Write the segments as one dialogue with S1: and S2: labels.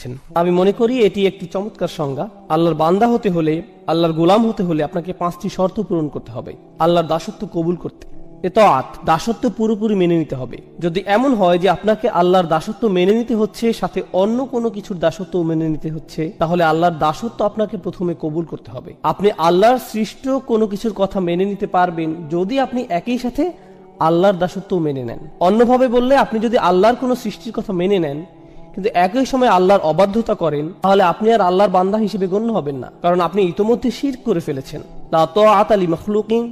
S1: করেছেন। আমি মনে করি এটি একটি চমৎকার সংজ্ঞা। আল্লাহর বান্দা হতে হলে, আল্লাহর গোলাম হতে হলে আপনাকে 5টি শর্ত পূরণ করতে হবে আল্লাহর দাসত্ব কবুল করতে। এতাআত, দাসত্ব পুরোপুরি মেনে নিতে হবে। যদি এমন হয় যে আপনাকে আল্লাহর দাসত্ব মেনে নিতে হচ্ছে, সাথে অন্য কোনো কিছুর দাসত্ব মেনে নিতে হচ্ছে, তাহলে আল্লাহর দাসত্ব আপনাকে প্রথমে কবুল করতে হবে। আপনি আল্লাহর সৃষ্ট কোনো কিছুর কথা মেনে নিতে পারবেন যদি আপনি একই সাথে আল্লাহর দাসত্ব মেনে নেন। অন্যভাবে বললে, আপনি যদি আল্লাহর কোনো সৃষ্টির কথা মেনে নেন কিন্তু একই সময় আল্লাহর অবাধ্যতা করেন, তাহলে আপনি আর আল্লাহর বান্দা হিসেবে গণ্য হবেন না, কারণ আপনি ইতোমধ্যে শিরক করে ফেলেছেন। লা তাআতা লিমাখলুকিন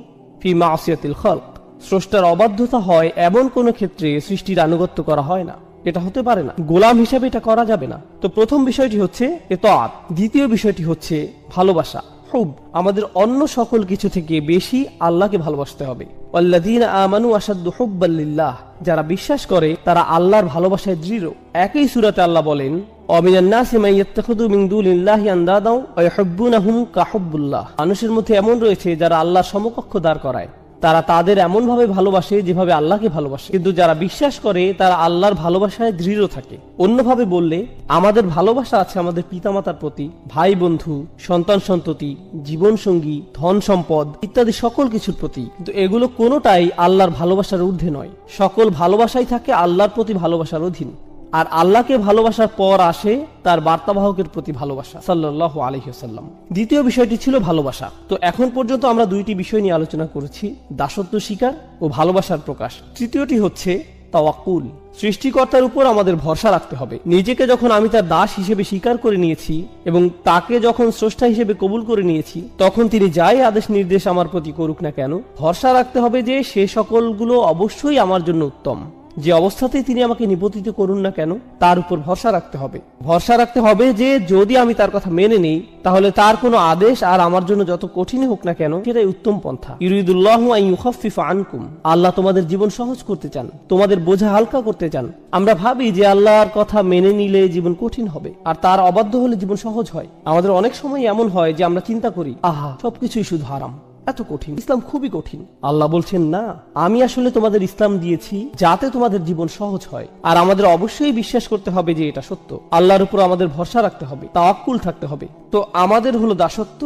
S1: ফি মাসিয়াতিল খালক। স্রষ্টার অবাধ্যতা হয় এমন কোন ক্ষেত্রে সৃষ্টির আনুগত্য করা হয় না, এটা হতে পারে না। গোলাম হিসেবে এটা করা যাবে না। তো প্রথম বিষয়টি হচ্ছে ইতাআত। দ্বিতীয় বিষয়টি হচ্ছে ভালোবাসা, হুব। আমাদের অন্য সকল কিছু থেকে বেশি আল্লাহকে ভালোবাসতে হবে। ওয়াল্লাযীনা আমানু আশাদ্দু হুব্বাল লিল্লাহ। যারা বিশ্বাস করে তারা আল্লাহর ভালোবাসায় দৃঢ়। একই সূরাতে আল্লাহ বলেন, ওয়ামিনান নাসি মান ইয়াত্তাখিযু মিন দুনিল্লাহি আনদাদা ওয়া ইউহিব্বুনাহুম কাহুব্বুল্লাহ। মানুষের মধ্যে এমন রয়েছে যারা আল্লাহর সমকক্ষ দাঁড় করায়, তারা তাদের এমন ভাবে ভালোবাসে যেভাবে আল্লাহকে ভালোবাসে। কিন্তু যারা বিশ্বাস করে তারা আল্লাহর ভালোবাসায় দৃঢ় থাকে। অন্যভাবে বললে, আমাদের ভালোবাসা আছে আমাদের পিতামাতার প্রতি, ভাই বন্ধু, সন্তান সন্ততি, জীবন সঙ্গী, ধন সম্পদ ইত্যাদি সকল কিছুর প্রতি, কিন্তু এগুলো কোনোটাই আল্লাহর ভালোবাসার ঊর্ধ্বে নয়। সকল ভালোবাসাই থাকে আল্লাহর প্রতি ভালোবাসার অধীন। আর আল্লাহকে ভালোবাসার পর আসে তার বার্তাবাহকের প্রতি ভালোবাসা, সাল্লাল্লাহু আলাইহি ওয়াসাল্লাম। দ্বিতীয় বিষয়টি ছিল ভালোবাসা। তো এখন পর্যন্ত আমরা দুইটি বিষয় নিয়ে আলোচনা করেছি, দাসত্ব স্বীকার ও ভালোবাসার প্রকাশ। তৃতীয়টি হচ্ছে তাওয়াক্কুল। সৃষ্টিকর্তার উপর আমাদের ভরসা রাখতে হবে। নিজেকে যখন আমি তার দাস হিসেবে স্বীকার করে নিয়েছি এবং তাকে যখন স্রষ্টা হিসেবে কবুল করে নিয়েছি, তখন তিনি যাই আদেশ নির্দেশ আমার প্রতি করুক না কেন, ভরসা রাখতে হবে যে সে সকলগুলো অবশ্যই আমার জন্য উত্তম। যে অবস্থাতেই তিনি আমাকে নিবন্ধিত করুন না কেন, তার উপর ভরসা রাখতে হবে। ভরসা রাখতে হবে যে যদি আমি তার কথা মেনে নেই, তাহলে তার কোনো আদেশ আর আমার জন্য যত কঠিন হোক না কেন, সেটাই উত্তম পন্থা। ইউরিদুল্লাহু আন ইউখাফফিফা আনকুম। আল্লাহ তোমাদের জীবন সহজ করতে চান, তোমাদের বোঝা হালকা করতে চান। আমরা ভাবি যে আল্লাহর কথা মেনে নিলে জীবন কঠিন হবে, আর তার অবাধ্য হলে জীবন সহজ হয়। আমাদের অনেক সময় এমন হয় যে আমরা চিন্তা করি, আহা, সবকিছুই শুধু হারাম, এত কঠিন, ইসলাম খুবই কঠিন। আল্লাহ বলছেন, না, আমি আসলে তোমাদের ইসলাম দিয়েছি যাতে তোমাদের জীবন সহজ হয়। আর আমাদের অবশ্যই বিশ্বাস করতে হবে যে এটা সত্য। আল্লাহর উপর আমাদের ভরসা রাখতে হবে, তাওয়াক্কুল থাকতে হবে। তো আমাদের হলো দাসত্ব,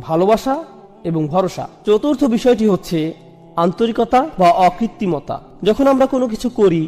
S1: ভালোবাসা এবং ভরসা। চতুর্থ বিষয়টি হচ্ছে আন্তরিকতা বা অকৃত্রিমতা। যখন আমরা কোনো কিছু করি,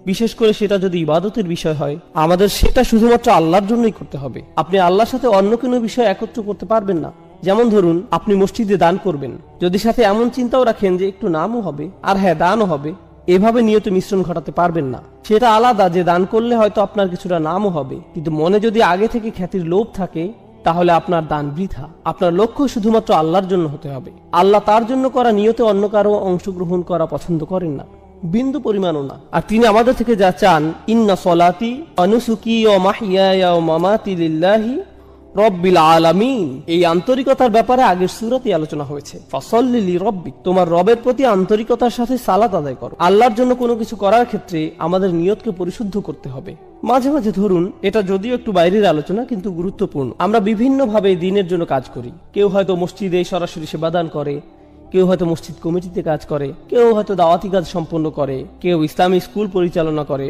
S1: বিশেষ করে সেটা যদি ইবাদতের বিষয় হয়, আমাদের সেটা শুধুমাত্র আল্লাহর জন্যই করতে হবে। আপনি আল্লাহর সাথে অন্য কোনো বিষয় একত্র করতে পারবেন না। যেমন ধরুন, আপনি মসজিদে দান করবেন, যদি সাথে এমন চিন্তাও রাখেন যে একটু নামও হবে আর হ্যাঁ দানও হবে, এভাবে নিয়ত মিশ্রণ ঘটাতে পারবেন না। সেটা আলাদা যে দান করলে হয়তো আপনার কিছুটা নামও হবে, কিন্তু মনে যদি আগে থেকে খ্যাতির লোভ থাকে, তাহলে আপনার দান বৃথা। আপনার লক্ষ্য শুধুমাত্র আল্লাহর জন্য হতে হবে। আল্লাহ তার জন্য করা নিয়তে অন্য কারো অংশগ্রহণ করা পছন্দ করেন না, বিন্দু পরিমাণও না। আর তিনি আমাদের থেকে যা চান, ইন্না সলাতি ওয়া নুসুকি ওয়া মাহইয়ায়া ওয়া মামাতি লিল্লাহি রব্বিল আলামিন। এই আন্তরিকতার ব্যাপারে আগের সূরাতে আলোচনা হয়েছে। ফাসাল্লি লিরাব্বিক, তোমার রবের প্রতি আন্তরিকতার সাথে সালাত আদায় করো। আল্লাহর জন্য কোনো কিছু করার ক্ষেত্রে আমাদের নিয়তকে পরিশুদ্ধ করতে হবে। মাঝে মাঝে ধরুন, এটা যদিও একটু বাইরের আলোচনা কিন্তু গুরুত্বপূর্ণ, আমরা বিভিন্ন ভাবে দিনের জন্য কাজ করি। কেউ হয়তো মসজিদে সরাসরি সেবাদান করে, কেউ হয়তো মসজিদ কমিটিতে কাজ করে, কেউ হয়তো দাওয়াতি কাজ সম্পন্ন করে, কেউ ইসলামী স্কুল পরিচালনা করে,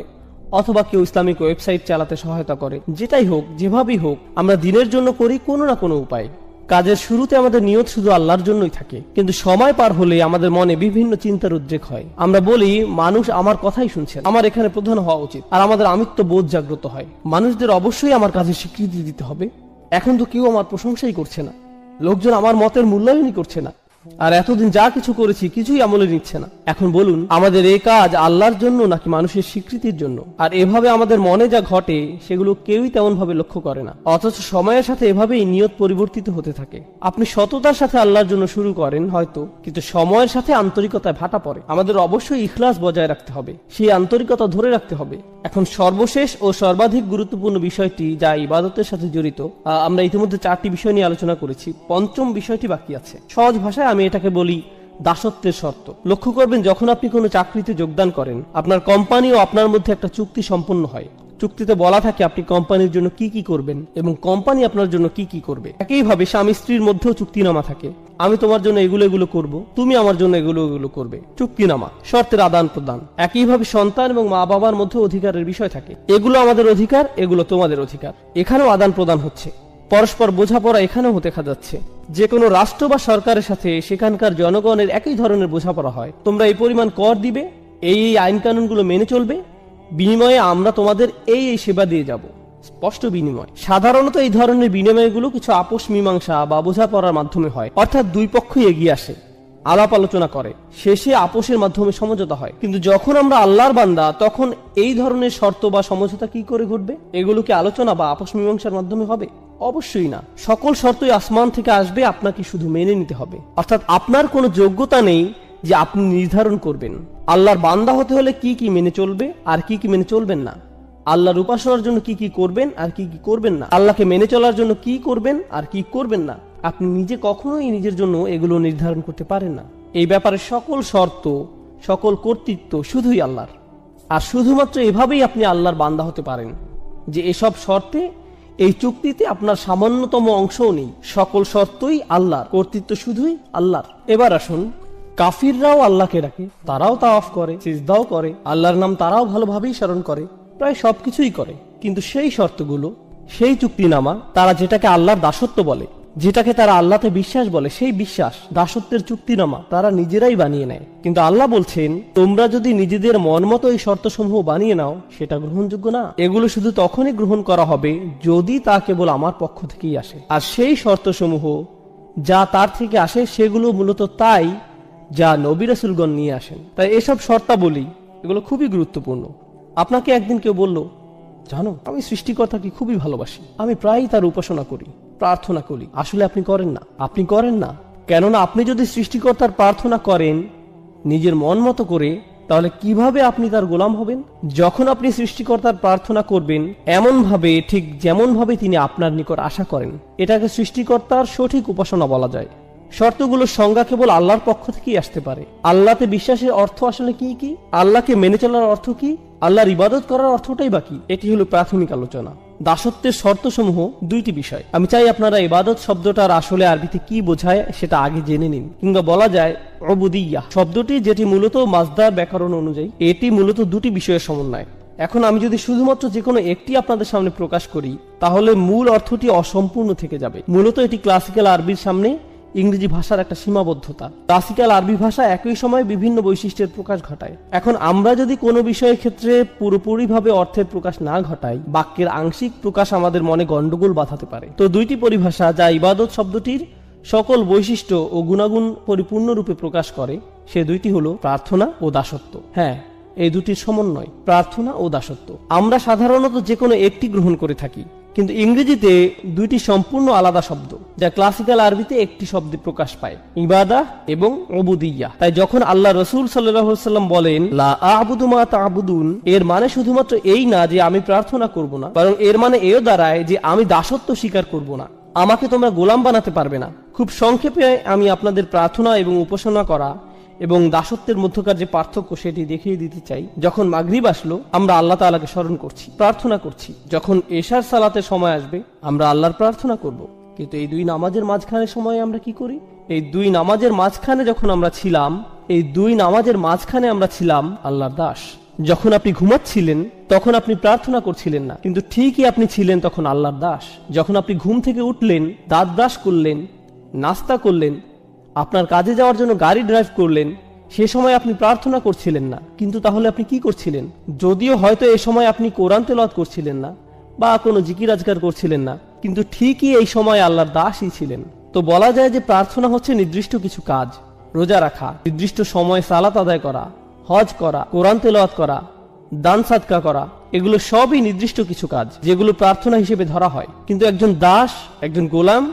S1: অথবা কেউ ইসলামিক ওয়েবসাইট চালাতে সহায়তা করে। যেটাই হোক, যেভাবেই হোক, আমরা দিনের জন্য করি কোনো না কোনো উপায়। কাজের শুরুতে আমাদের নিয়ত শুধু আল্লাহর জন্যই থাকে, কিন্তু সময় পার হলে আমাদের মনে বিভিন্ন চিন্তার উদ্রেক হয়। আমরা বলি, মানুষ আমার কথাই শুনছেন, আমার এখানে প্রধান হওয়া উচিত, আর আমাদের আমিত্ব বোধ জাগ্রত হয়। মানুষদের অবশ্যই আমার কাজে স্বীকৃতি দিতে হবে। এখন তো কেউ আমার প্রশংসাই করছে না, লোকজন আমার মতের মূল্যায়নই করছে না, আর এতদিন যা কিছু করেছি কিছুই আমলে নিচ্ছে না। এখন বলুন, আমাদের এই কাজ আল্লাহর জন্য নাকি মানুষের স্বীকৃতির জন্য? আর এভাবে আমাদের মনে যা ঘটে সেগুলো কেউই তেমন ভাবে লক্ষ্য করে না, অথচ সময়ের সাথে এভাবেই নিয়ত পরিবর্তিত হতে থাকে। আপনি সততার সাথে আল্লাহর জন্য শুরু করেন হয়তো, কিন্তু সময়ের সাথে আন্তরিকতায় ভাটা পড়ে। আমাদের অবশ্যই ইখলাস বজায় রাখতে হবে, সেই আন্তরিকতা ধরে রাখতে হবে। এখন সর্বশেষ ও সর্বাধিক গুরুত্বপূর্ণ বিষয়টি, যা ইবাদতের সাথে জড়িত, আমরা ইতিমধ্যে 4টি বিষয় নিয়ে আলোচনা করেছি, পঞ্চম বিষয়টি বাকি আছে। সহজ ভাষায় আমি এটাকে বলি দাসত্বের শর্ত। লক্ষ্য করবেন, যখন আপনি কোনো চাকরিতে যোগদান করেন, আপনার কোম্পানি ও আপনার মধ্যে একটা চুক্তি সম্পন্ন হয়। চুক্তিতে বলা থাকে আপনি কোম্পানির জন্য কি কি করবেন এবং কোম্পানি আপনার জন্য কি কি করবে। একইভাবে স্বামী স্ত্রীর মধ্যেও চুক্তিনামা থাকে, আমি তোমার জন্য এগুলো এগুলো করব, তুমি আমার জন্য এগুলো এগুলো করবে। চুক্তিনামা, শর্তের আদান প্রদান। একইভাবে সন্তান এবং মা বাবার মধ্যে অধিকারের বিষয় থাকে, এগুলো আমাদের অধিকার, এগুলো তোমাদের অধিকার। এখানেও আদান প্রদান হচ্ছে, পরস্পর বোঝাপড়া এখানেও দেখা যাচ্ছে। যে কোনো রাষ্ট্র বা সরকারের সাথে সেখানকার জনগণের একই ধরনের বোঝাপড়া হয়, তোমরা এই পরিমাণ কর দিবে, এই আইন কানুনগুলো মেনে চলবে, বিনিময়ে আমরা তোমাদের এই সেবা দিয়ে যাব। স্পষ্ট বিনিময়। সাধারণত এই ধরনের বিনিময়গুলো কিছু আপোষ মীমাংসা বা বোঝাপড়ার মাধ্যমে হয়, অর্থাৎ দুই পক্ষই এগিয়ে আসে, আলাপ আলোচনা করে, শেষে আপোষের মাধ্যমে সমঝোতা হয়। কিন্তু যখন আমরা আল্লাহর বান্দা, তখন এই ধরনের শর্ত বা সমঝোতা কি করে ঘটবে? এগুলো কি আলোচনা বা আপোষ মীমাংসার মাধ্যমে হবে? অবশ্যই না। সকল শর্তই আসমান থেকে আসবে, আপনাকে শুধু মেনে নিতে হবে। অর্থাৎ আপনার কোনো যোগ্যতা নেই যে আপনি নির্ধারণ করবেন আল্লাহর বান্দা হতে হলে কি কি মেনে চলবে আর কি কি মেনে চলবেন না, আল্লাহর উপাসনার জন্য কি কি করবেন আর কি কি করবেন না, আল্লাহকে মেনে চলার জন্য কি করবেন আর কি করবেন না। আপনি নিজে কখনোই নিজের জন্য এগুলো নির্ধারণ করতে পারেন না। এই ব্যাপারে সকল শর্ত, সকল কর্তৃত্ব শুধুই আল্লাহর। আর শুধুমাত্র এভাবেই আপনি আল্লাহর বান্দা হতে পারেন যে এসব শর্তে, এই চুক্তিতে আপনার সামান্যতম অংশও নেই। সকল শর্তই আল্লাহর, কর্তৃত্ব শুধুই আল্লাহর। এবার আসুন, কাফিররাও আল্লাহকে ডাকে, তারাও তাওয়াফ করে, সিজদাও করে, আল্লাহর নাম তারাও ভালোভাবেই স্মরণ করে, প্রায় সবকিছুই করে। কিন্তু সেই শর্তগুলো, সেই চুক্তিনামা, তারা যেটাকে আল্লাহর দাসত্ব বলে, যেটাকে তারা আল্লাহতে বিশ্বাস বলে, সেই বিশ্বাস, দাসত্বের চুক্তিনামা তারা নিজেরাই বানিয়ে নেয়। কিন্তু আল্লাহ বলছেন, তোমরা যদি নিজেদের মন মতো এই শর্তসমূহ বানিয়ে নাও, সেটা গ্রহণযোগ্য না। এগুলো শুধু তখনই গ্রহণ করা হবে যদি তা কেবল আমার পক্ষ থেকেই আসে। আর সেই শর্তসমূহ যা তার থেকে আসে, সেগুলো মূলত তাই যা নবী রাসূলগণ নিয়ে আসেন। তাই এসব শর্তাবলী, এগুলো খুবই গুরুত্বপূর্ণ। আপনাকে একদিন কেউ বলল, জানো, আমি সৃষ্টিকর্তাকে খুবই ভালোবাসি, আমি প্রায়ই তার উপাসনা করি, প্রার্থনা করি। আসলে আপনি করেন না, আপনি করেন না। কেননা আপনি যদি সৃষ্টিকর্তার প্রার্থনা করেন নিজের মন মতো করে, তাহলে কিভাবে আপনি তার গোলাম হবেন? যখন আপনি সৃষ্টিকর্তার প্রার্থনা করবেন এমন ভাবে, ঠিক যেমন ভাবে তিনি আপনার নিকট আশা করেন, এটাকে সৃষ্টিকর্তার সঠিক উপাসনা বলা যায়। শর্তগুলোর সংজ্ঞা কেবল আল্লাহর পক্ষ থেকেই আসতে পারে। আল্লাহতে বিশ্বাসের অর্থ আসলে কি কি? আল্লাহকে মেনে চলার অর্থ কি? আল্লাহর ইবাদত করার অর্থটাই বাকি। এটি হলো প্রাথমিক আলোচনা। দাসত্বের শর্তসমূহ দুইটি বিষয়। আমি চাই আপনারা ইবাদত শব্দটার আসলে আরবিতে কি বোঝায় সেটা আগে জেনে নিন। কিংবা বলা যায় উবুদিয়্যাহ শব্দটি, যেটি মূলত মাজদার ব্যাকরণ অনুযায়ী, এটি মূলত দুটি বিষয়ের সমন্বয়। এখন আমি যদি শুধুমাত্র যে কোনো একটি আপনাদের সামনে প্রকাশ করি, তাহলে মূল অর্থটি অসম্পূর্ণ থেকে যাবে। মূলত এটি ক্লাসিক্যাল আরবির সামনে ইংরেজি ভাষার একটা সীমাবদ্ধতা। ক্লাসিক্যাল আরবি ভাষা একই সময় বিভিন্ন বৈশিষ্ট্যের প্রকাশ ঘটায়। এখন আমরা যদি কোনো বিষয়ের ক্ষেত্রে পুরোপুরিভাবে অর্থের প্রকাশ না ঘটাই, বাক্যের আংশিক প্রকাশ আমাদের মনে গন্ডগোল বাঁধাতে পারে। তো দুইটি পরিভাষা যা ইবাদত শব্দটির সকল বৈশিষ্ট্য ও গুণাগুণ পরিপূর্ণরূপে প্রকাশ করে, সে দুইটি হলো প্রার্থনা ও দাসত্ব। হ্যাঁ, এই দুটির সমন্বয়, প্রার্থনা ও দাসত্ব। আমরা সাধারণত যে কোনো একটি গ্রহণ করে থাকি, কিন্তু ইংরেজিতে দুইটি সম্পূর্ণ আলাদা শব্দ, যা ক্লাসিক্যাল আরবিতে একটি শব্দে প্রকাশ পায়, ইবাদাহ এবং উবুদিয়্যাহ। তাই যখন আল্লাহ রাসূল সাল্লাল্লাহু আলাইহি ওয়াসাল্লাম বলেন লা আ'বুদু মা তা'বুদুন, এর মানে শুধুমাত্র এই না যে আমি প্রার্থনা করব না, বরং এর মানে এও দাঁড়ায় যে আমি দাসত্ব স্বীকার করব না, আমাকে তোমরা গোলাম বানাতে পারবে না। খুব সংক্ষেপে আমি আপনাদের প্রার্থনা এবং উপাসনা করা এবং দাসত্বের মধ্যকার যে পার্থক্য সেটি দেখিয়ে দিতে চাই। যখন মাগরিব আসলো, আমরা আল্লাহ তাআলাকে স্মরণ করছি, প্রার্থনা করছি। যখন এশার সালাতের সময় আসবে, আমরা আল্লাহর প্রার্থনা করব। কিন্তু এই দুই নামাজের মাঝখানে সময় আমরা কি করি? এই দুই নামাজের মাঝখানে যখন আমরা ছিলাম, এই দুই নামাজের মাঝখানে আমরা ছিলাম আল্লাহর দাস। যখন আপনি ঘুমাচ্ছিলেন তখন আপনি প্রার্থনা করছিলেন না, কিন্তু ঠিকই আপনি ছিলেন তখন আল্লাহর দাস। যখন আপনি ঘুম থেকে উঠলেন, দাঁত ব্রাশ করলেন, নাস্তা করলেন, আপনার কাজে যাওয়ার জন্য গাড়ি ড্রাইভ করলেন, সে সময় আপনি প্রার্থনা করছিলেন না, কিন্তু তাহলে আপনি কি করছিলেন? যদিও হয়তো এ সময় আপনি কোরআন তেলাওয়াত করছিলেন না বা কোনো জিকির আজকার করছিলেন না, কিন্তু ঠিকই এই সময় আল্লাহর দাসই ছিলেন। তো বলা যায় যে প্রার্থনা হচ্ছে নির্দিষ্ট কিছু কাজ, রোজা রাখা, নির্দিষ্ট সময় সালাত আদায় করা, হজ করা, কোরআন তেলাওয়াত করা, দান সাদকা করা, এগুলো সবই নির্দিষ্ট কিছু কাজ যেগুলো প্রার্থনা হিসেবে ধরা হয়। কিন্তু একজন দাস, একজন গোলাম,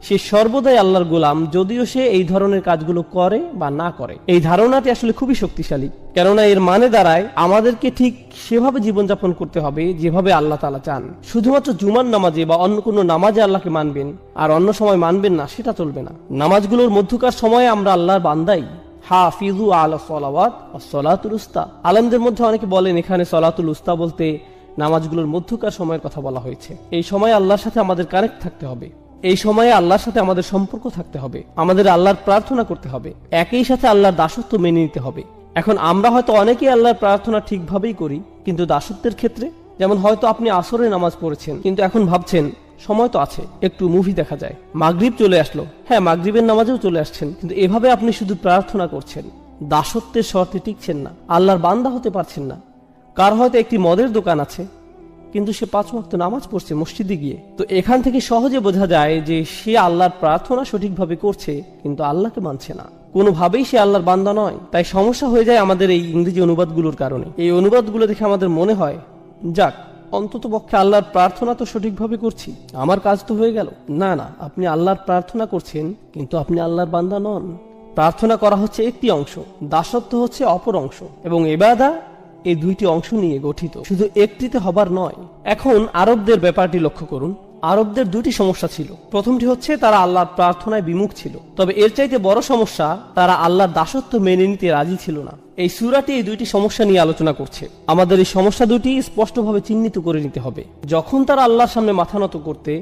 S1: সে সর্বদাই আল্লাহর গোলাম, যদিও সে এই ধরনের কাজগুলো করে বা না করে। এই ধারণাটি আসলে খুবই শক্তিশালী, কেননা এর মানে দাঁড়ায় আমাদেরকে ঠিক সেভাবে জীবনযাপন করতে হবে যেভাবে আল্লাহ তাআলা চান। শুধুমাত্র জুমার নামাজে বা অন্য কোনো নামাজে আল্লাহকে মানবেন আর অন্য সময় মানবেন না, সেটা চলবে না। নামাজগুলোর মধ্যকার সময়ে আমরা আল্লাহর বান্দাই। হাফিজু আলা সলাওয়াত ওয়াস সালাতুল উস্তা। আলেমদের মধ্যে অনেকে বলেন এখানে সলাতুল উস্তা বলতে নামাজগুলোর মধ্যকার সময়ের কথা বলা হয়েছে। এই সময়ে আল্লাহর সাথে আমাদের কানেক্ট থাকতে হবে, এই সময়ে আল্লাহর সাথে আমাদের সম্পর্ক থাকতে হবে, আমাদের আল্লাহর প্রার্থনা করতে হবে, একই সাথে আল্লাহর দাসত্ব মেনে নিতে হবে। এখন আমরা হয়তো অনেকেই আল্লাহর প্রার্থনা ঠিকভাবেই করি, কিন্তু দাসত্বের ক্ষেত্রে, যেমন হয়তো আপনি আসরে নামাজ পড়েছেন, কিন্তু এখন ভাবছেন সময় তো আছে, একটু মুভি দেখা যায়, মাগরিব চলে আসলো, হ্যাঁ মাগরিবের নামাজেও চলে আসছেন, কিন্তু এভাবে আপনি শুধু প্রার্থনা করছেন, দাসত্বের শর্তে টিকছেন না, আল্লাহর বান্দা হতে পারছেন না। কার হয়তো একটি মদের দোকান আছে, কিন্তু সে 5 ওয়াক্ত নামাজ পড়ছে মসজিদে গিয়ে। তো এখান থেকে সহজে বোঝা যায় যে সে আল্লাহর প্রার্থনা সঠিকভাবে করছে, কিন্তু আল্লাহকে মানছে না, কোনোভাবেই সে আল্লাহর বান্দা নয়। তাই সমস্যা হয়ে যায় আমাদের এই ইংরেজি অনুবাদগুলোর কারণে। এই অনুবাদগুলো দেখে আমাদের মনে হয়, যাক অন্তত পক্ষে আল্লাহর প্রার্থনা তো সঠিকভাবে করছি, আমার কাজ তো হয়ে গেল। না না, আপনি আল্লাহর প্রার্থনা করছেন, কিন্তু আপনি আল্লাহর বান্দা নন। প্রার্থনা করা হচ্ছে একটি অংশ, দাসত্ব হচ্ছে অপর অংশ, এবং ইবাদত এই দুইটি অংশ নিয়ে গঠিত, শুধু একটিতে হবার নয়। এখন আরবদের ব্যাপারটি লক্ষ্য করুন। আরবদের দুটি সমস্যা ছিল। প্রথমটি হচ্ছে তারা আল্লাহর প্রার্থনায় বিমুখ ছিল, তবে এর চাইতে বড় সমস্যা, তারা আল্লাহর দাসত্ব মেনে নিতে রাজি ছিল না। এই সূরাটি এই দুইটি সমস্যা নিয়ে আলোচনা করছে। আমাদের এই সমস্যা দুটি স্পষ্টভাবে চিহ্নিত করে নিতে হবে। যখন তারা আল্লাহর সামনে মাথা নত করতে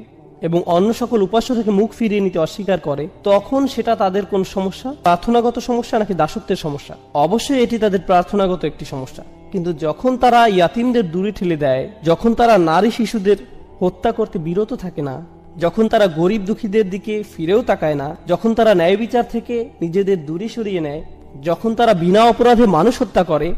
S1: এবং অন্য সকল উপাস্য থেকে মুখ ফিরিয়ে নিতে অস্বীকার করে, তখন সেটা তাদের কোন সমস্যা, প্রার্থনাগত সমস্যা নাকি দাসত্বের সমস্যা? অবশ্যই এটি তাদের প্রার্থনাগত একটি সমস্যা। কিন্তু যখন তারা ইয়াতিমদের দূরে ঠেলে দেয়, যখন তারা নারী শিশুদের হত্যা করতে বিরত থাকে না, যখন তারা গরিব দুঃখীদের দিকে ফিরেও তাকায় না, যখন তারা ন্যায় বিচার থেকে নিজেদের দূরে সরিয়ে নেয়, যখন তারা বিনা অপরাধে মানুষ হত্যা করে,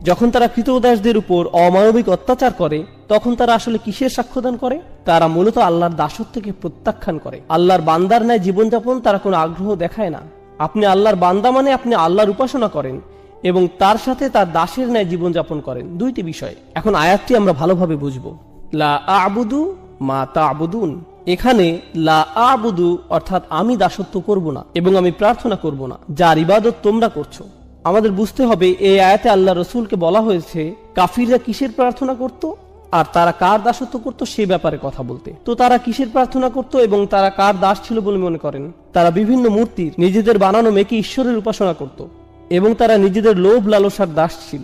S1: যখন তারা কৃতদাসদের উপর অমানবিক অত্যাচার করে, তখন তারা আসলে কিসের সাক্ষ্যদান করে? তারা মূলত আল্লাহর দাসত্বকে প্রত্যাখ্যান করে। আল্লাহর বান্দার ন্যায় জীবনযাপন তারা কোনো আগ্রহ দেখায় না। আপনি আল্লাহর বান্দা মানে আপনি আল্লাহর উপাসনা করেন এবং তার সাথে তার দাসের ন্যায় জীবনযাপন করেন, দুইটি বিষয়। এখন আয়াতটি আমরা ভালোভাবে বুঝব। লা আ'বুদু মা তা'বুদুন, এখানে লা আ'বুদু অর্থাৎ আমি দাসত্ব করব না এবং আমি প্রার্থনা করব না, যার ইবাদত তোমরা করছো। আমাদের বুঝতে হবে এই আয়াতে আল্লাহ রসুলকে বলা হয়েছে কাফিররা কিসের প্রার্থনা করত আর তারা কার দাসত্ব করত সে ব্যাপারে কথা বলতে। তো তারা কিসের প্রার্থনা করত এবং তারা কার দাস ছিল বলে মনে করেন? তারা বিভিন্ন মূর্তির, নিজেদের বানানো মেকি ঈশ্বরের উপাসনা করত এবং তারা নিজেদের লোভ লালসার দাস ছিল।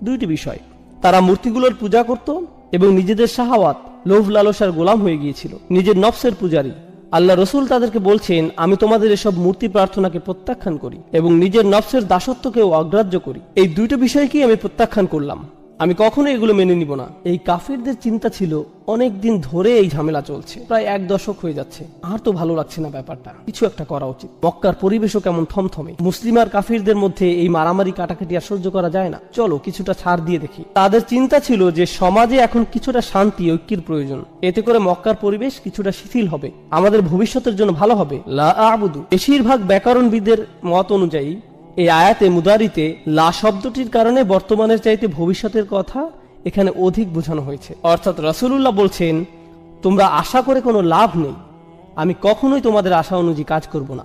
S1: দুইটি বিষয়, তারা মূর্তিগুলোর পূজা করত এবং নিজেদের শাহাওয়াত, লোভ লালসার গোলাম হয়ে গিয়েছিল, নিজের নফসের পূজারী। আল্লাহ রসুল তাদেরকে বলছেন, আমি তোমাদের এসব মূর্তি প্রার্থনাকে প্রত্যাখ্যান করি এবং নিজের নফসের দাসত্বকেও অগ্রাহ্য করি। এই দুইটা বিষয়কেই আমি প্রত্যাখ্যান করলাম, আমি কখনো এগুলো মেনে নিব না। এই কাফিরদের চিন্তা ছিল অনেক দিন ধরে এই ঝামেলা চলছে, প্রায় 1 দশক হয়ে যাচ্ছে, আর তো ভালো লাগছে না ব্যাপারটা, কিছু একটা করা উচিত। মক্কার পরিবেশও কেমন থমথমে, মুসলিম আর কাফিরদের মধ্যে এই মারামারি কাটাকাটি আর সহ্য করা যায় না, চলো কিছুটা ছাড় দিয়ে দেখি। তাদের চিন্তা ছিল যে সমাজে এখন কিছুটা শান্তি ঐক্যের প্রয়োজন, এতে করে মক্কার পরিবেশ কিছুটা শিথিল হবে, আমাদের ভবিষ্যতের জন্য ভালো হবে। লা আ'বুদু, বেশিরভাগ ব্যাকরণবিদের মত অনুযায়ী এই আয়াতে মুদারিতে লা শব্দটির কারণে বর্তমানের চাইতে ভবিষ্যতের কথা এখানে অধিক বোঝানো হয়েছে। অর্থাৎ রাসূলুল্লাহ বলছেন, তোমরা আশা করে কোনো লাভ নেই, আমি কখনোই তোমাদের আশা অনুযায়ী কাজ করব না।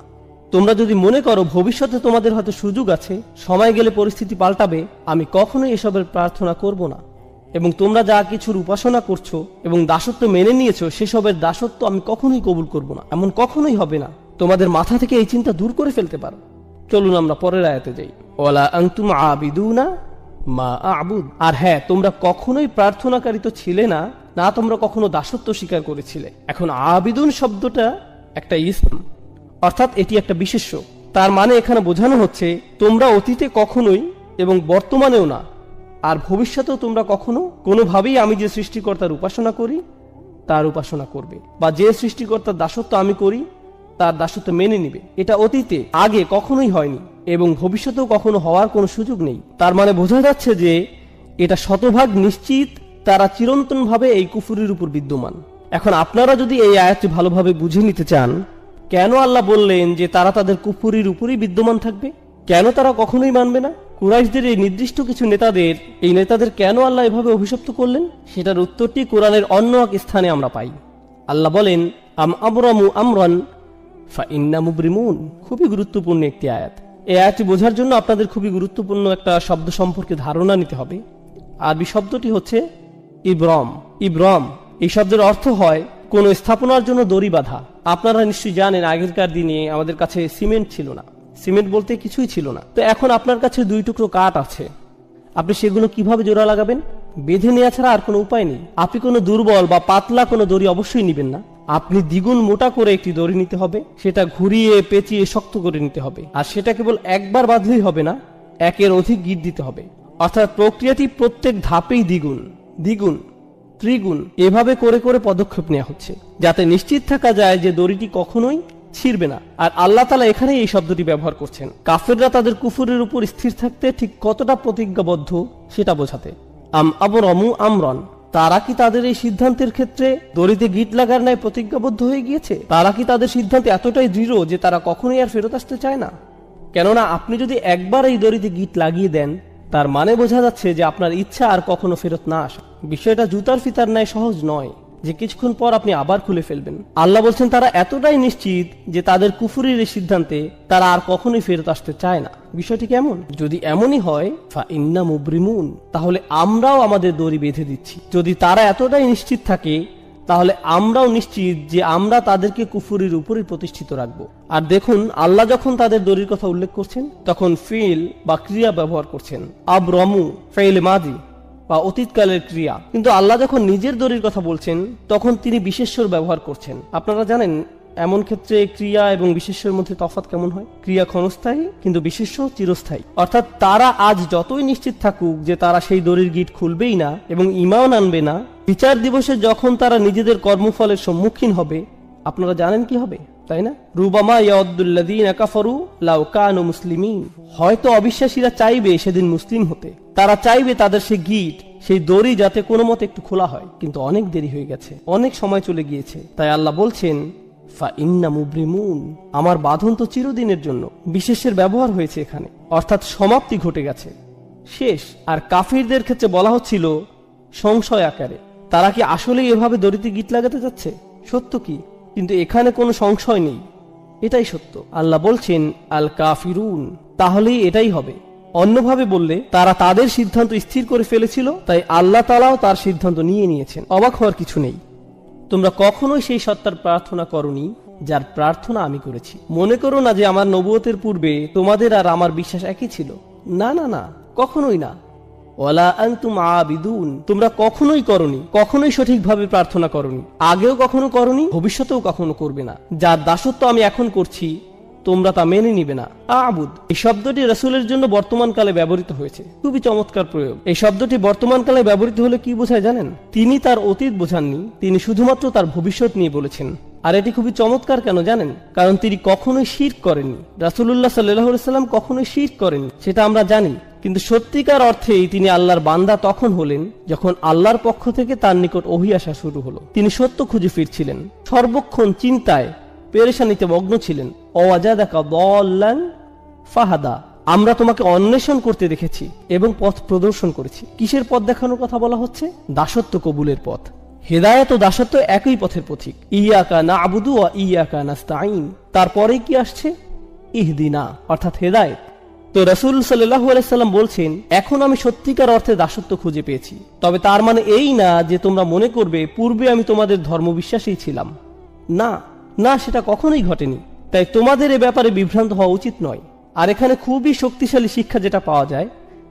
S1: তোমরা যদি মনে করো ভবিষ্যতে তোমাদের হয়তো সুযোগ আছে, সময় গেলে পরিস্থিতি পাল্টাবে, আমি কখনোই এসবের প্রার্থনা করব না। এবং তোমরা যা কিছুর উপাসনা করছো এবং দাসত্ব মেনে নিয়েছো, সেসবের দাসত্ব আমি কখনোই কবুল করব না, এমন কখনোই হবে না। তোমাদের মাথা থেকে এই চিন্তা দূর করে ফেলতে পারো। চলুন আমরা পরের আয়াতে যাই। ওয়ালা আনতুম আবিদুনা মা আ'বুদ, আর হ্যাঁ, তোমরা কখনোই প্রার্থনাকারী তো ছিলে না, না তোমরা কখনো দাসত্ব স্বীকার করেছিলে। এখন আবিদুন শব্দটা একটা ইসম, অর্থাৎ এটি একটা বিশেষ্য। তার মানে এখানে বোঝানো হচ্ছে তোমরা অতীতে কখনোই এবং বর্তমানেও না, আর ভবিষ্যতেও তোমরা কখনো কোনোভাবেই আমি যে সৃষ্টিকর্তার উপাসনা করি তার উপাসনা করবে, বা যে সৃষ্টিকর্তার দাসত্ব আমি করি তার দাসত্ব মেনে নিবে। এটা অতীতে আগে কখনোই হয়নি এবং ভবিষ্যতেও কখনো হওয়ার কোনো সুযোগ নেই। তার মানে বোঝা যাচ্ছে যে এটা শতভাগ নিশ্চিত তারা চিরন্তনভাবে এই কুফুরির উপর বিদ্যমান। এখন আপনারা যদি এই আয়াতটি ভালোভাবে বুঝে নিতে চান, কেন আল্লাহ বললেন যে তারা তাদের কুফুরির উপরই বিদ্যমান থাকবে, কেন তারা কখনোই মানবে না? কুরাইশদের এই নির্দিষ্ট কিছু নেতাদের কেন আল্লাহ এভাবে অভিশপ্ত করলেন, সেটার উত্তরটি কোরআনের অন্য এক স্থানে আমরা পাই। আল্লাহ বলেন, আম আবরামু আমরান ফাইন্না মুবরিমুন। খুবই গুরুত্বপূর্ণ একটি আয়াত। এই আয়াতটি বোঝার জন্য আপনাদের খুবই গুরুত্বপূর্ণ একটা শব্দ সম্পর্কে ধারণা নিতে হবে। আরবি শব্দটি হচ্ছে ইব্রম। ইব্রম এই শব্দের অর্থ হয় কোন স্থাপনার জন্য দড়ি বাঁধা। আপনারা নিশ্চয়ই জানেন আগেরকার দিনে আমাদের কাছে সিমেন্ট ছিল না, সিমেন্ট বলতে কিছুই ছিল না। তো এখন আপনার কাছে 2 টুকরো কাঠ আছে, আপনি সেগুলো কিভাবে জোড়া লাগাবেন? বেঁধে নেওয়া ছাড়া আর কোনো উপায় নেই। আপনি কোনো দুর্বল বা পাতলা কোনো দড়ি অবশ্যই নেবেন না, আপনি দ্বিগুণ মোটা করে একটি দড়ি নিতে হবে, সেটা ঘুরিয়ে পেঁচিয়ে শক্ত করে নিতে হবে। আর সেটা কেবল একবার বাঁধলেই হবে না, একের অধিক গিট দিতে হবে। অর্থাৎ প্রক্রিয়াটি প্রত্যেক ধাপেই দ্বিগুণ, দ্বিগুণ, ত্রিগুণ এভাবে করে করে পদক্ষেপ নেওয়া হচ্ছে, যাতে নিশ্চিত থাকা যায় যে দড়িটি কখনোই ছিঁড়বে না। আর আল্লাহ তাআলা এখানে এই শব্দটি ব্যবহার করছেন কাফেররা তাদের কুফরের উপর স্থির থাকতে ঠিক কতটা প্রতিজ্ঞাবদ্ধ সেটা বোঝাতে। আবরামু আমরন, তারা কি তাদের এই সিদ্ধান্তের ক্ষেত্রে দড়িতে গিট লাগার ন্যায় প্রতিজ্ঞাবদ্ধ হয়ে গিয়েছে? তারা কি তাদের সিদ্ধান্তে এতটাই দৃঢ় যে তারা কখনোই আর ফেরত আসতে চায় না? কেননা আপনি যদি একবার এই দড়িতে গিট লাগিয়ে দেন, তার মানে বোঝা যাচ্ছে যে আপনার ইচ্ছা আর কখনো ফেরত না আসা। বিষয়টা জুতার ফিতার ন্যায় সহজ নয় যে কিছুক্ষণ পর আপনি আবার খুলে ফেলবেন। আল্লাহ বলছেন তারা এতটাই নিশ্চিত যে তাদের কুফরির এই সিদ্ধান্তে তারা আর কখনোই ফেরত আসতে চায় না। বিষয়টি কেমন? যদি এমনই হয় ফা ইন্না মুবরিমুন, তাহলে আমরাও আমাদের দড়ি বেঁধে দিচ্ছি। যদি তারা এতটাই নিশ্চিত থাকে, তাহলে আমরাও নিশ্চিত যে আমরা তাদেরকে কুফরির উপরই প্রতিষ্ঠিত রাখব। আর দেখুন, আল্লাহ যখন তাদের দড়ির কথা উল্লেখ করছেন তখন ফিল বা ক্রিয়া ব্যবহার করছেন। আবরামু ফেইল মাদি বা অতীতকালের ক্রিয়া। কিন্তু আল্লাহ যখন নিজের দড়ির কথা বলছেন তখন তিনি বিশেষ্যর ব্যবহার করছেন। আপনারা জানেন এমন ক্ষেত্রে ক্রিয়া এবং বিশেষ্যের মধ্যে তফাৎ কেমন হয়? ক্রিয়া ক্ষণস্থায়ী কিন্তু বিশেষ্য চিরস্থায়ী। অর্থাৎ তারা আজ যতই নিশ্চিত থাকুক যে তারা সেই দড়ির গিট খুলবেই না এবং ঈমান আনবে না, বিচার দিবসে যখন তারা নিজেদের কর্মফলের সম্মুখীন হবে, আপনারা জানেন কি হবে, তাই না? রুবামা ইয়াউদ্দুল্লাযীনা কাফারু লাউ কানু মুসলিমিন, হয়তো অবিশ্বাসীরা চাইবে সেদিন মুসলিম হতে, তারা চাইবে তাদের সেই গিট, সেই দড়ি যাতে কোনো মতে একটু খোলা হয়, কিন্তু অনেক দেরি হয়ে গেছে, অনেক সময় চলে গিয়েছে। তাই আল্লাহ বলছেন ফা ইন্না মুবরিমুন, আমার বাঁধন তো চিরদিনের জন্য। বিশেষের ব্যবহার হয়েছে এখানে, অর্থাৎ সমাপ্তি ঘটে গেছে, শেষ। আর কাফিরদের ক্ষেত্রে বলা হচ্ছিল সংশয় আকারে, তারা কি আসলেই এভাবে দড়িতে গিট লাগাতে যাচ্ছে? সত্য কি? কিন্তু এখানে কোনো সংশয় নেই, এটাই সত্য। আল্লাহ বলছেন আল কাফিরুন, তাহলেই এটাই হবে। অন্যভাবে বললে তারা তাদের সিদ্ধান্ত স্থির করে ফেলেছিল, তাই আল্লাহ তাআলাও তার সিদ্ধান্ত নিয়ে নিয়েছেন। অবাক হওয়ার কিছু নেই। তোমরা কখনোই সেই সত্তার প্রার্থনা করনি যার প্রার্থনা আমি করেছি। মনে করো না যে আমার নবুয়তের পূর্বে তোমাদের আর আমার বিশ্বাস একই ছিল। না না না, কখনোই না। ওয়ালা আনতুম আবিদুন, তোমরা কখনোই করনি, কখনোই সঠিকভাবে প্রার্থনা করনি, আগেও কখনো করনি, ভবিষ্যতেও কখনো করবে না। যার দাসত্ব আমি এখন করছি তোমরা তা মেনে নিবে না। আবুদ, এই শব্দটি রাসূলের জন্য বর্তমানকালে ব্যবহৃত হয়েছে। খুবই চমৎকার প্রয়োগ। এই শব্দটি বর্তমানকালে ব্যবহৃত হলে কি বোঝায় জানেন? তিনি তার অতীত বোঝাননি, তিনি শুধুমাত্র তার ভবিষ্যৎ নিয়ে বলেছেন। আর এটি খুবই চমৎকার কেন জানেন? কারণ তিনি কখনোই শিরক করেননি। রাসূলুল্লাহ সাল্লাল্লাহু আলাইহি ওয়াসাল্লাম কখনোই শিরক করেননি, সেটা আমরা জানি। কিন্তু সত্যিকার অর্থেই তিনি আল্লাহর বান্দা তখন হলেন যখন আল্লাহর পক্ষ থেকে তার নিকট ওহী আসা শুরু হলো। তিনি সত্য খুঁজে ফিরছিলেন, সর্বক্ষণ চিন্তায় পেরেশানিতে মগ্ন ছিলেন। ওয়াজাদাকা দাল্লান ফাহাদা, আমরা তোমাকে অন্বেষণ করতে দেখেছি এবং পথ প্রদর্শন করেছি। কিসের পথ দেখানোর কথা বলা হচ্ছে? দাসত্ব কবুলের পথ। হেদায়েত ও দাসত্ব একই পথের পথিক। ইয়াকা না'বুদু ওয়া ইয়াকা নাস্তাঈন, তারপরে কি আসছে? ইহদিনা, অর্থাৎ হেদায়েত। তো রাসূল সাল্লাল্লাহু আলাইহি সাল্লাম বলছেন, এখন আমি সত্যিকার অর্থে দাসত্ব খুঁজে পেয়েছি। তবে তার মানে এই না যে তোমরা মনে করবে পূর্বে আমি তোমাদের ধর্মবিশ্বাসী ছিলাম। না না, সেটা কখনোই ঘটেনি। তাই তোমাদের এ ব্যাপারে বিভ্রান্ত হওয়া উচিত নয়। আর এখানে খুবই শক্তিশালী শিক্ষা যেটা পাওয়া যায়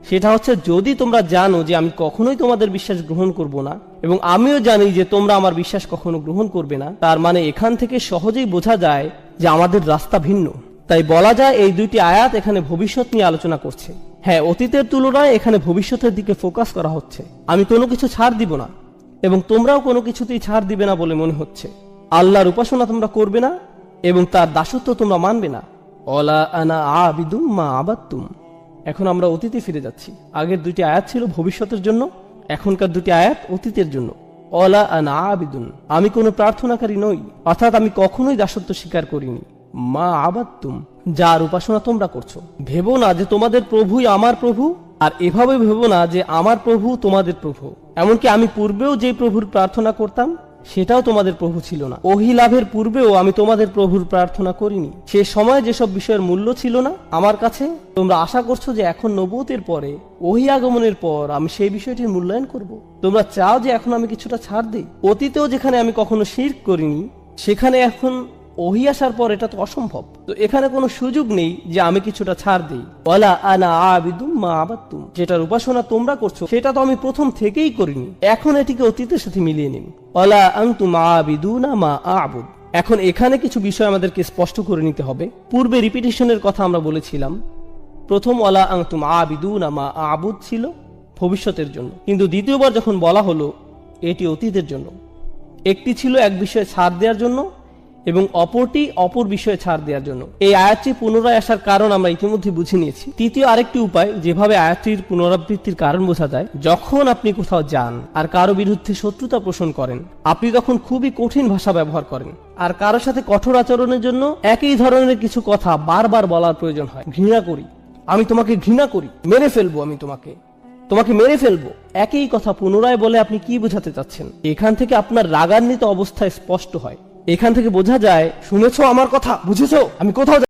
S1: সেটা হচ্ছে, যদি তোমরা জানো যে আমি কখনোই তোমাদের বিশ্বাস গ্রহণ করব না এবং আমিও জানি যে তোমরা আমার বিশ্বাস কখনো গ্রহণ করবে না, তার মানে এখান থেকে সহজেই বোঝা যায় যে আমাদের রাস্তা ভিন্ন। তাই বলা যায় এই দুইটি আয়াত এখানে ভবিষ্যৎ নিয়ে আলোচনা করছে। হ্যাঁ, অতীতের তুলনায় এখানে ভবিষ্যতের দিকে ফোকাস করা হচ্ছে। আমি কোনো কিছু ছাড় দিব না এবং তোমরাও কোনো কিছুতেই ছাড় দিবে না বলে মনে হচ্ছে। আল্লাহর উপাসনা তোমরা করবে না এবং তার দাসত্ব তোমরা মানবে না। ওয়ালা আনা আবিদুম মা আবাদতুম। এখন আমরা অতীতে ফিরে যাচ্ছি। আগের দুটি আয়াত ছিল ভবিষ্যতের জন্য, এখনকার দুটি আয়াত অতীতের জন্য। ওয়ালা আনা আবিদুন, আমি কোনো প্রার্থনাকারী নই, অর্থাৎ আমি কখনোই দাসত্ব স্বীকার করিনি। মা আবাদতুম, যার উপাসনা তোমরা করছো। ভেবো না যে তোমাদের প্রভুই আমার প্রভু, আর এভাবে ভেবো না যে আমার প্রভু তোমাদের প্রভু। এমনকি আমি পূর্বেও যে প্রভুর প্রার্থনা করতাম সেটাও তোমাদের প্রভু ছিল না। ওহী লাভের পূর্বেও আমি তোমাদের প্রভুর প্রার্থনা করিনি। সে সময় যেসব বিষয়ের মূল্য ছিল না আমার কাছে, তোমরা আশা করছো যে এখন নবুয়তের পরে, ওহী আগমনের পর আমি সেই বিষয়টির মূল্যায়ন করব। তোমরা চাও যে এখন আমি কিছুটা ছাড় দিই। অতীতেও যেখানে আমি কখনো শিরক করিনি সেখানে এখন ওহী আসার পর এটা তো অসম্ভব। তো এখানে কোনো সুযোগ নেই যে আমি কিছুটা ছাড় দিই। ওয়ালা আনা আবিদুম মা আবাদতুম, যেটার উপাসনা তোমরা করছো সেটা তো আমি প্রথম থেকেই করিনি, এখন এটিকে অতীতের সাথে মিলিয়ে নিন। ওয়ালা আনতুম আবিদুনা মা আবুদ। এখন এখানে কিছু বিষয় আমাদেরকে স্পষ্ট করে নিতে হবে। পূর্বে রিপিটেশনের কথা আমরা বলেছিলাম। প্রথম ওয়ালা আনতুম আবিদুনা মা আবুদ ছিল ভবিষ্যতের জন্য, কিন্তু দ্বিতীয়বার যখন বলা হলো এটি অতীতের জন্য। একটি ছিল এক বিষয়ে ছাড় দেওয়ার জন্য এবং অপরটি অপর বিষয়ে ছাড় দেওয়ার জন্য। এই আয়াতটি পুনরায় আসার কারণ আমরা ইতিমধ্যে বুঝে নিয়েছি। তৃতীয় আরেকটি উপায় যেভাবে আয়াতটির পুনরাবৃত্তির কারণ বোঝা যায়, যখন আপনি কোথাও যান আর কারো বিরুদ্ধে শত্রুতা পোষণ করেন, আপনি তখন খুবই কঠিন ভাষা ব্যবহার করেন আর কারো সাথে কঠোর আচরণের জন্য একই ধরনের কিছু কথা বারবার বলার প্রয়োজন হয়। ঘৃণা করি, আমি তোমাকে ঘৃণা করি, মেরে ফেলবো, আমি তোমাকে মেরে ফেলবো, একই কথা পুনরায় বলে আপনি কি বোঝাতে চাচ্ছেন? এখান থেকে আপনার রাগান্বিত অবস্থায় স্পষ্ট হয়। এখান থেকে বোঝা যায়, শুনেছো আমার কথা, বুঝেছো আমি কোথাও